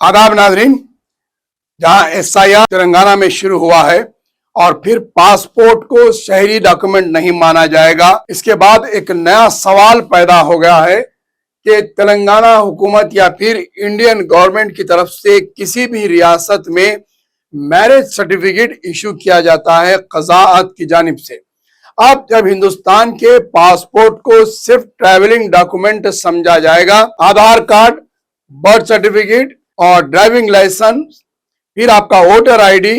आदाब नाजरीन, जहां SIR तेलंगाना में शुरू हुआ है और फिर पासपोर्ट को शहरी डॉक्यूमेंट नहीं माना जाएगा, इसके बाद एक नया सवाल पैदा हो गया है कि तेलंगाना हुकूमत या फिर इंडियन गवर्नमेंट की तरफ से किसी भी रियासत में मैरिज सर्टिफिकेट इशू किया जाता है क़ज़ाअत की जानिब से। अब जब हिंदुस्तान के पासपोर्ट को सिर्फ ट्रैवलिंग डॉक्यूमेंट समझा जाएगा, आधार कार्ड, बर्थ सर्टिफिकेट और ड्राइविंग लाइसेंस, फिर आपका वोटर आईडी,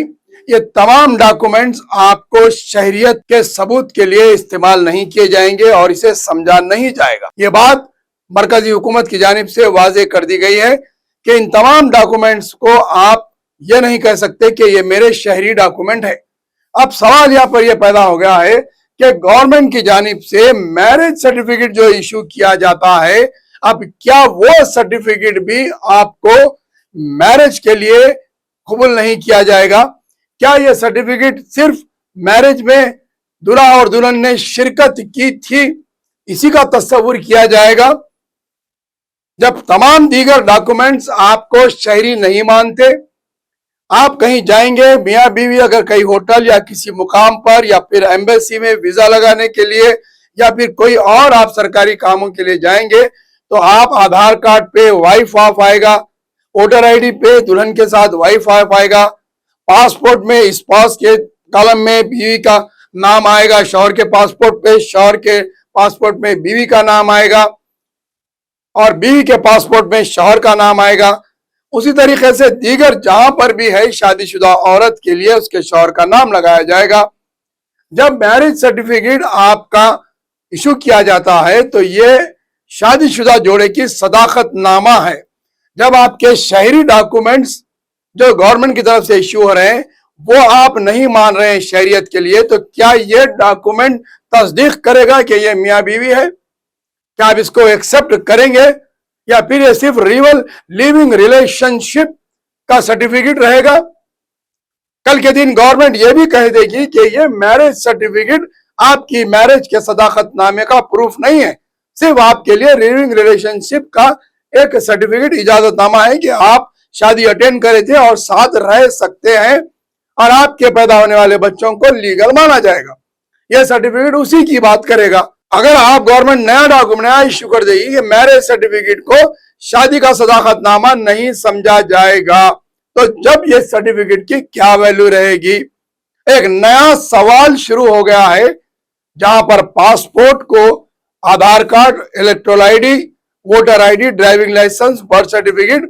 ये तमाम डॉक्यूमेंट्स आपको शहरियत के सबूत के लिए इस्तेमाल नहीं किए जाएंगे और इसे समझा नहीं जाएगा। ये बात मरकजी हुकूमत की जानिब से वाजे कर दी गई है कि इन तमाम डॉक्यूमेंट्स को आप ये नहीं कह सकते कि ये मेरे शहरी डॉक्यूमेंट है। अब सवाल यहाँ पर यह पैदा हो गया है कि गवर्नमेंट की जानिब से मैरिज सर्टिफिकेट जो इशू किया जाता है, अब क्या वो सर्टिफिकेट भी आपको मैरिज के लिए कबूल नहीं किया जाएगा? क्या यह सर्टिफिकेट सिर्फ मैरिज में दूल्हा और दुल्हन ने शिरकत की थी इसी का तस्वुर किया जाएगा, जब तमाम दीगर डॉक्यूमेंट्स आपको शहरी नहीं मानते? आप कहीं जाएंगे, मियाँ बीवी अगर कहीं होटल या किसी मुकाम पर या फिर एम्बेसी में वीजा लगाने के लिए या फिर कोई और आप सरकारी कामों के लिए जाएंगे, तो आप आधार कार्ड पे वाइफ ऑफ आएगा, वोटर आईडी पे दुल्हन के साथ वाइफ ऑफ आएगा, पासपोर्ट में स्पाउस के कॉलम में बीवी का नाम आएगा, शौहर के पासपोर्ट पे शौहर के पासपोर्ट में बीवी का नाम आएगा और बीवी के पासपोर्ट में शौहर का नाम आएगा। उसी तरीके से दीगर जहां पर भी है शादीशुदा औरत के लिए उसके शौहर का नाम लगाया जाएगा। जब मैरिज सर्टिफिकेट आपका इशू किया जाता है तो ये शादीशुदा जोड़े की सदाकत नामा है। जब आपके शहरी डॉक्यूमेंट्स जो गवर्नमेंट की तरफ से इशू हो रहे हैं वो आप नहीं मान रहे हैं शहरियत के लिए, तो क्या ये डॉक्यूमेंट तस्दीक करेगा कि ये मियाँ बीवी है? क्या आप इसको एक्सेप्ट करेंगे या फिर ये सिर्फ लिविंग रिलेशनशिप का सर्टिफिकेट रहेगा? कल के दिन गवर्नमेंट ये भी कह देगी कि ये मैरिज सर्टिफिकेट आपकी मैरिज के सदाकतनामे का प्रूफ नहीं है, सिर्फ आपके लिए लिविंग रिलेशनशिप का एक सर्टिफिकेट इजाजतनामा है कि आप शादी अटेंड करे थे और साथ रह सकते हैं और आपके पैदा होने वाले बच्चों को लीगल माना जाएगा। यह सर्टिफिकेट उसी की बात करेगा। अगर आप गवर्नमेंट नया डॉक्यूमेंट इश्यू कर देगी कि मैरिज सर्टिफिकेट को शादी का सदाकतनामा नहीं समझा जाएगा, तो जब ये सर्टिफिकेट की क्या वैल्यू रहेगी? एक नया सवाल शुरू हो गया है जहां पर पासपोर्ट को Aadhaar card, electoral ID, voter ID, driving licence, birth certificate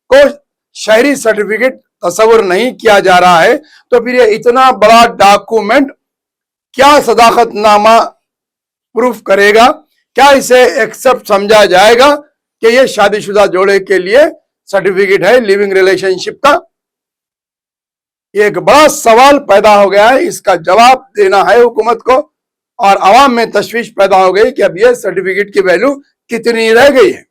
को शहरी सर्टिफिकेट तस्वुर नहीं किया जा रहा है, तो फिर ये इतना बड़ा डॉक्यूमेंट क्या सदाकतनामा प्रूफ करेगा? क्या इसे एक्सेप्ट समझा जाएगा कि ये शादीशुदा जोड़े के लिए सर्टिफिकेट है लिविंग रिलेशनशिप का? एक बड़ा सवाल पैदा हो गया है, इसका जवाब देना है हुकूमत को और आवाम में तशवीश पैदा हो गई कि अब ये सर्टिफिकेट की वैल्यू कितनी रह गई है।